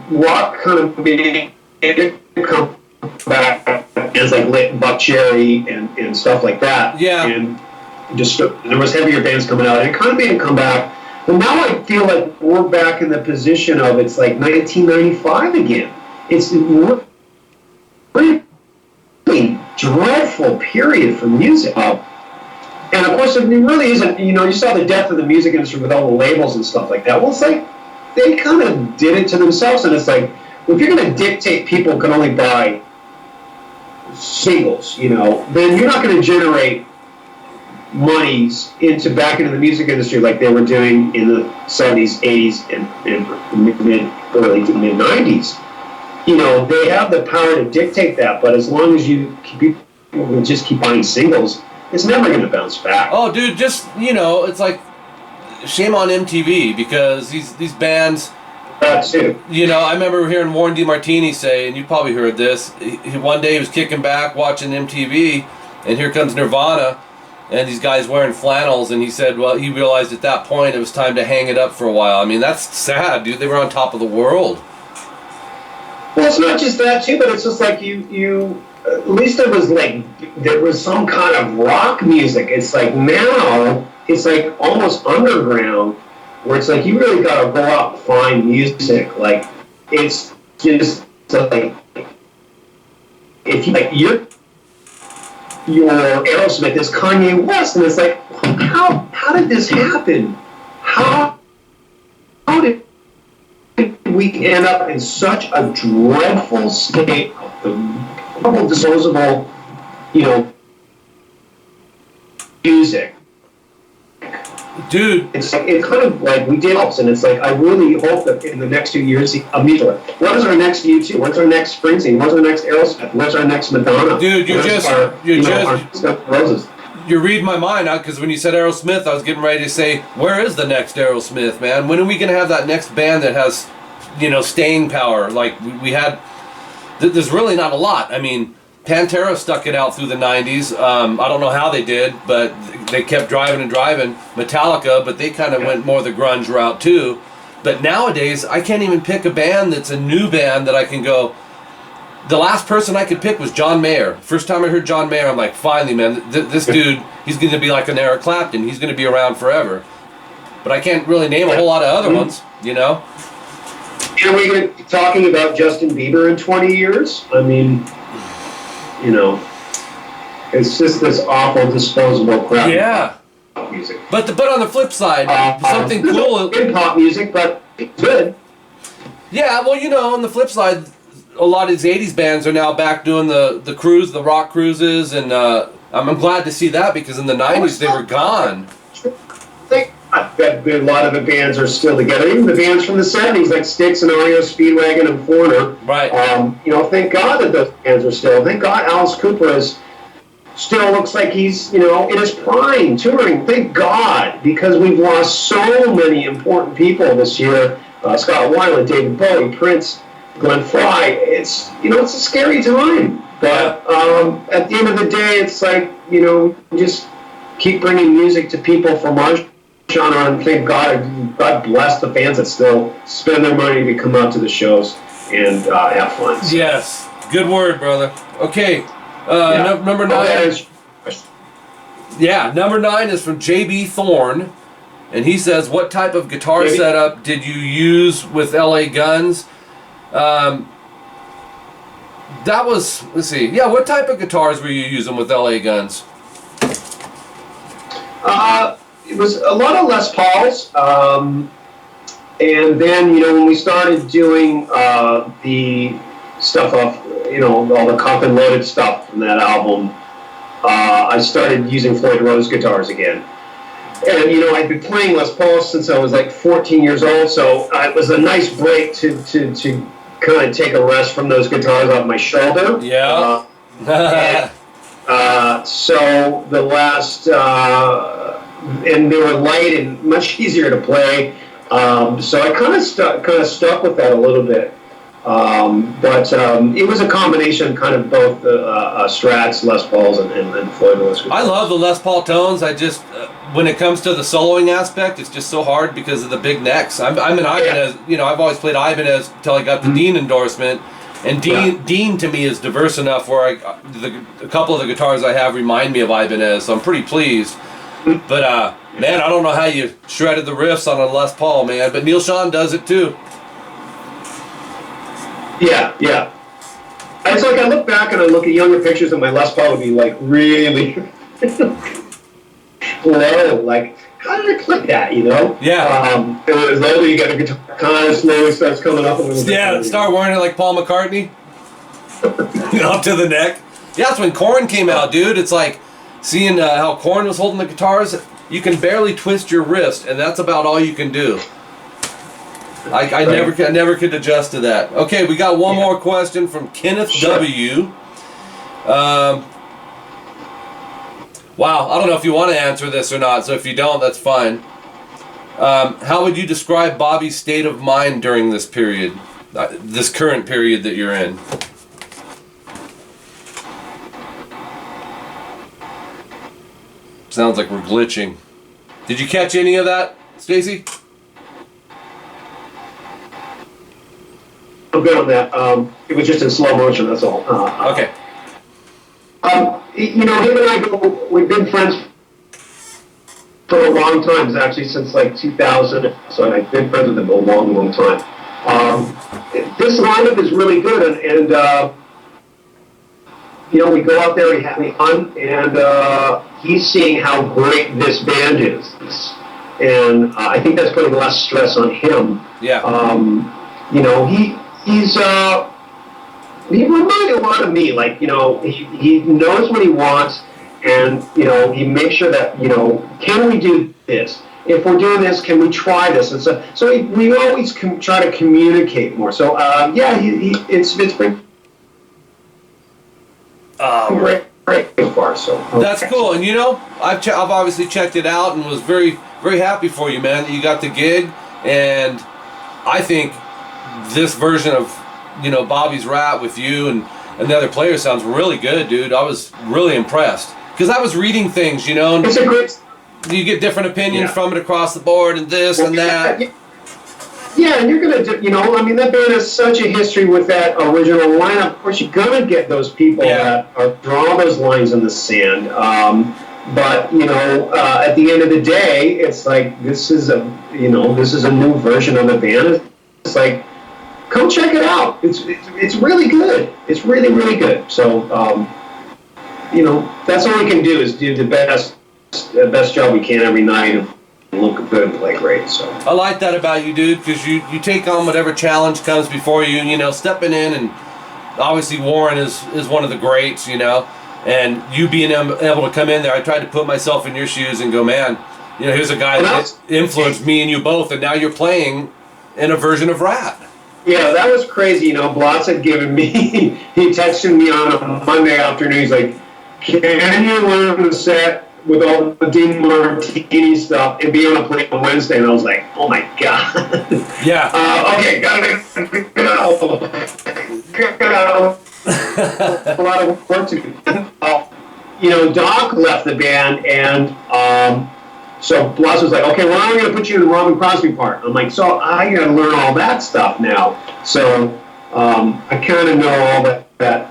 rock kind of made it come back as like Buck Cherry and stuff like that. Yeah. And just there was heavier bands coming out, and it kind of made it come back. But now I feel like we're back in the position of it's like 1995 again. It's a really dreadful period for music. And of course, it really isn't, you saw the death of the music industry with all the labels and stuff like that. Well, it's like they kind of did it to themselves, and it's like, if you're going to dictate people can only buy singles, then you're not going to generate monies back into the music industry like they were doing in the 70s, 80s, and early to mid 90s. They have the power to dictate that, but as long as people just keep buying singles, it's never going to bounce back. Oh, dude, just, it's like, shame on MTV, because these bands, that too. I remember hearing Warren DeMartini say, and you probably heard this, one day he was kicking back watching MTV, and here comes Nirvana, and these guys wearing flannels, and he said, well, he realized at that point it was time to hang it up for a while. I mean, that's sad, dude. They were on top of the world. Well, it's not just that, too, but it's just like you at least there was some kind of rock music. It's like now, it's like almost underground, where it's like you really got to go out and find music. Like, it's just like, if you, like, your Aerosmith is Kanye West, and it's like, how did this happen? How did we end up in such a dreadful state of the disposable, music? Dude, it's kind of like we did helps, and it's like I really hope that in the next 2 years, what is our next U2? What's our next Springsteen? What's our next Aerosmith? What's our next Madonna? Dude, you're reading my mind out, because when you said Aerosmith, I was getting ready to say, where is the next Aerosmith, man? When are we gonna have that next band that has, staying power? Like we had. There's really not a lot. I mean, Pantera stuck it out through the 90s. I don't know how they did, but they kept driving and driving. Metallica, but they kind of went more the grunge route too. But nowadays, I can't even pick a band that's a new band that I can go. The last person I could pick was John Mayer. First time I heard John Mayer, I'm like, finally, man, this dude, he's going to be like an Eric Clapton. He's going to be around forever. But I can't really name a whole lot of other ones, Are we going to be talking about Justin Bieber in 20 years? I mean, it's just this awful disposable crap. Yeah. Music. But on the flip side, something cool. In pop music, but it's good. Yeah, well, on the flip side, a lot of these 80s bands are now back doing the cruise, the rock cruises, and I'm glad to see that, because in the 90s they were gone. I bet a lot of the bands are still together. Even the bands from the 70s, like Styx and REO Speedwagon and Foreigner. Right. Thank God that those bands are still. Thank God Alice Cooper still looks like he's, in his prime, touring. Thank God, because we've lost so many important people this year. Scott Weiland, David Bowie, Prince, Glenn Frey. It's, it's a scary time. But at the end of the day, it's like, just keep bringing music to people from our genre, and thank God bless the fans that still spend their money to come out to the shows and have fun. Yes, good word, brother. Okay, number 9. Number 9 is from JB Thorne, and he says, "What type of guitar setup did you use with LA Guns?" That was, let's see. Yeah, what type of guitars were you using with LA Guns? It was a lot of Les Pauls, and then, when we started doing the stuff off, all the Coffin Loaded stuff from that album, I started using Floyd Rose guitars again. And, I'd been playing Les Pauls since I was like 14 years old, so it was a nice break to kind of take a rest from those guitars off my shoulder. Yeah. So the last... and they were light and much easier to play, so I kind of stuck with that a little bit. But it was a combination, kind of both Strats, Les Pauls, and Floyd Rose. I love the Les Paul tones. I just, when it comes to the soloing aspect, it's just so hard because of the big necks. I'm an Ibanez, you know, I've always played Ibanez until I got the Dean endorsement. And Dean to me is diverse enough where a couple of the guitars I have remind me of Ibanez, so I'm pretty pleased. But man, I don't know how you shredded the riffs on a Les Paul, man. But Neil Sean does it too. Yeah. It's like I look back and I look at younger pictures and my Les Paul would be like really low. Like, how did I click that, you know? Yeah. As older you get the guitar kind of slowly starts coming up a little bit. Yeah, start wearing it like Paul McCartney. Up to the neck. Yeah, that's when Korn came out, dude. It's like seeing how Korn was holding the guitars. You can barely twist your wrist, and that's about all you can do. I never could adjust to that. Okay, we got one more question from Kenneth W. Wow, I don't know if you want to answer this or not, so if you don't, that's fine. How would you describe Bobby's state of mind during this period, this current period that you're in? Sounds like we're glitching. Did you catch any of that, Stacey? I'm good on that. It was just in slow motion, that's all. Okay. You know, him and I we've been friends for a long time, actually since like 2000. So I've been friends with him a long time. This lineup is really good, and you know, we go out there, we have fun, and he's seeing how great this band is, and I think that's putting less stress on him. Yeah. You know, he reminded a lot of me. Like, you know, he knows what he wants, and you know, he makes sure that, you know, can we do this? If we're doing this, can we try this? And so we always try to communicate more. So yeah, it's been great so far. So that's cool. And you know, I've obviously checked it out and was very happy for you, man, that you got the gig. And I think this version of, you know, Bobby's RATT with you and the other players sounds really good, dude. I was really impressed because I was reading things, you know. And it's a great. You get different opinions from it across the board, and this and that. Yeah, and you're gonna do, you know, I mean, that band has such a history with that original lineup. Of course, you're gonna get those people that are draw those lines in the sand. But you know, at the end of the day, it's like this is a new version of the band. It's like, come check it out. It's really good. It's really good. So you know, that's all we can do is do the best job we can every night and look good and play great. So I like that about you, dude, because you take on whatever challenge comes before you, and you know, stepping in. And obviously Warren is one of the greats, you know, and you being able to come in there, I tried to put myself in your shoes and go, man, you know, here's a guy that influenced me and you both, and now you're playing in a version of RATT. Yeah, that was crazy. You know, Blotzer had given me, he texted me on a Monday afternoon. He's like, can you learn the set with all the Dean Martini stuff and be on a plane on Wednesday? And I was like, oh my God. Yeah. Okay, gotta go. A lot of work to do. You know, Doc left the band, and so Blotzer was like, okay, well, I'm going to put you in the Robin Crosby part. I'm like, so I got to learn all that stuff now. So I kind of know all that.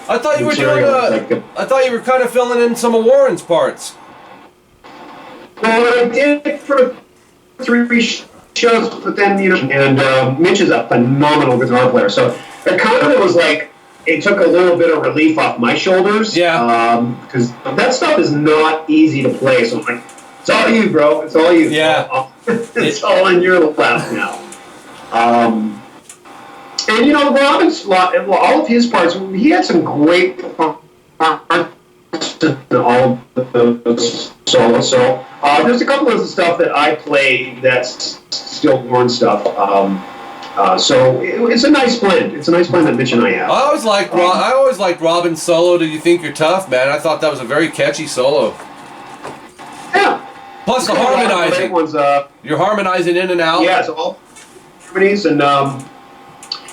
I thought you were doing I thought you were kind of filling in some of Warren's parts. Well, I did it for 3 shows, but then, you know, and Mitch is a phenomenal guitar player. So it kind of was like, it took a little bit of relief off my shoulders. Yeah. Because that stuff is not easy to play. So I'm like, it's all you, bro. It's all you. Yeah. It's all in your lap now. And you know, Robin's all of his parts, he had some great parts in all of the solos. So there's a couple of stuff that I play that's still Warren stuff. So it's a nice blend. It's a nice blend that Mitch and I have. I always liked Robin's solo. Do You Think You're Tough, man? I thought that was a very catchy solo. Yeah. Plus the harmonizing. Ones, you're harmonizing in and out. Yeah, it's all harmonies, and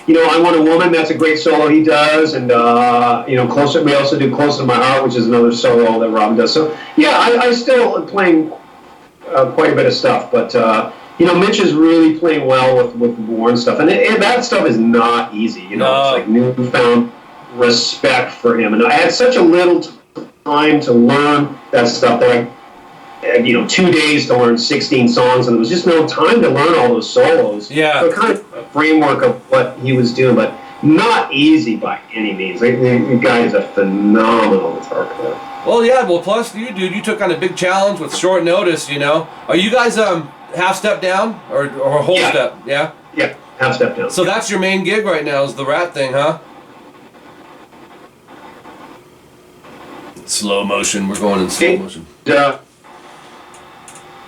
I Want a Woman, that's a great solo he does, and Closer. We also do Closer to My Heart, which is another solo that Rob does. So yeah, I still am playing quite a bit of stuff, but Mitch is really playing well with the Warren stuff, and that stuff is not easy. It's like newfound respect for him, and I had such a little time to learn that stuff that I. 2 days to learn 16 songs, and there was just no time to learn all those solos. Yeah. So kind of a framework of what he was doing, but not easy by any means. The guy is a phenomenal guitar player. Well, yeah. Well, plus you, dude, you took on a big challenge with short notice. Are you guys half step down or whole step? Yeah. Yeah, half step down. So that's your main gig right now is the RATT thing, huh? Slow motion. We're going in slow motion.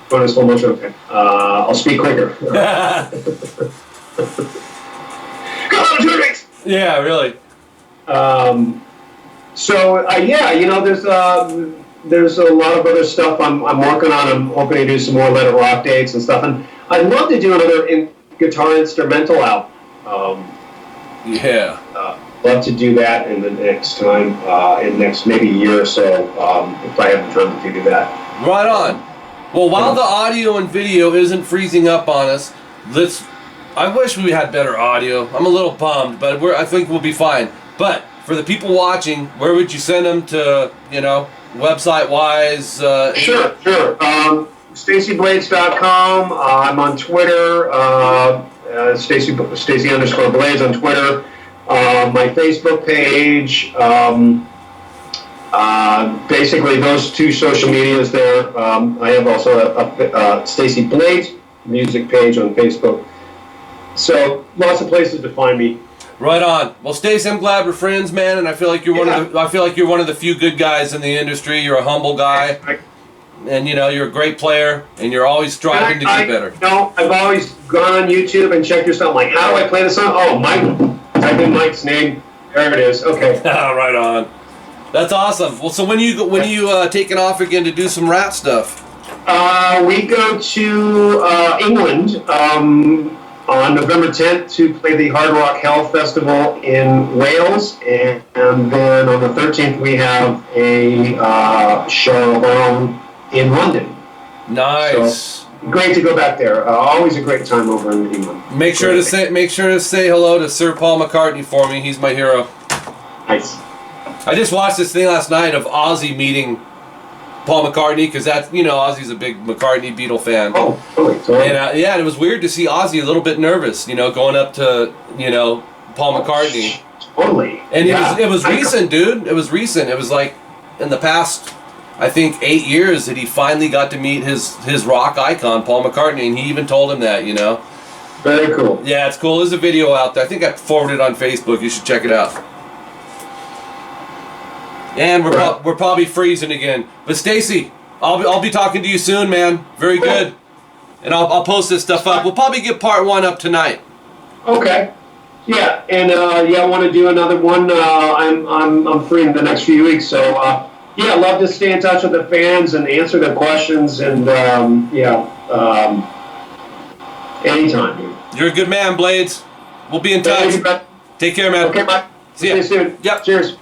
Going in slow motion, okay. I'll speak quicker. Come on, 2 weeks! Yeah, really. There's a lot of other stuff I'm working on. I'm hoping to do some more Let It Rock dates and stuff. And I'd love to do another guitar instrumental album. Love to do that in the next time, in next maybe year or so, if I have the time to do that. Right on. Well, while the audio and video isn't freezing up on us, I wish we had better audio. I'm a little bummed, but I think we'll be fine. But for the people watching, where would you send them to, website-wise? Sure. StaceyBlades.com. I'm on Twitter. Stacey_Blades on Twitter. My Facebook page. Basically, those two social medias there. I have also a Stacey Blades music page on Facebook. So lots of places to find me. Right on. Well, Stacey, I'm glad we're friends, man, and I feel like you're one of the few good guys in the industry. You're a humble guy, and you're a great player, and you're always striving to get better. I've always gone on YouTube and checked your stuff. Like, how do I play the song? Oh, Mike. Type in Mike's name. There it is. Okay. Right on. That's awesome. Well, so when you taking off again to do some RATT stuff? We go to England on November 10th to play the Hard Rock Hell Festival in Wales, and then on the 13th we have a show of our own in London. Nice. So, great to go back there. Always a great time over in England. Make sure to say hello to Sir Paul McCartney for me. He's my hero. Nice. I just watched this thing last night of Ozzy meeting Paul McCartney, because that's, Ozzy's a big McCartney Beatle fan. Oh, totally. And and it was weird to see Ozzy a little bit nervous, going up to, Paul McCartney. Totally. And it was recent, dude. It was recent. It was like in the past, I think, 8 years that he finally got to meet his rock icon, Paul McCartney, and he even told him that, Very cool. Yeah, it's cool. There's a video out there. I think I forwarded it on Facebook. You should check it out. And we're probably freezing again. But Stacey, I'll be talking to you soon, man. Very good. And I'll post this stuff up. We'll probably get part 1 up tonight. Okay. Yeah, and I want to do another one. I'm free in the next few weeks, so I love to stay in touch with the fans and answer their questions, and anytime, dude. You're a good man, Blades. We'll be in touch. Take care, man. Okay, bye. See ya. See you soon. Yep. Cheers.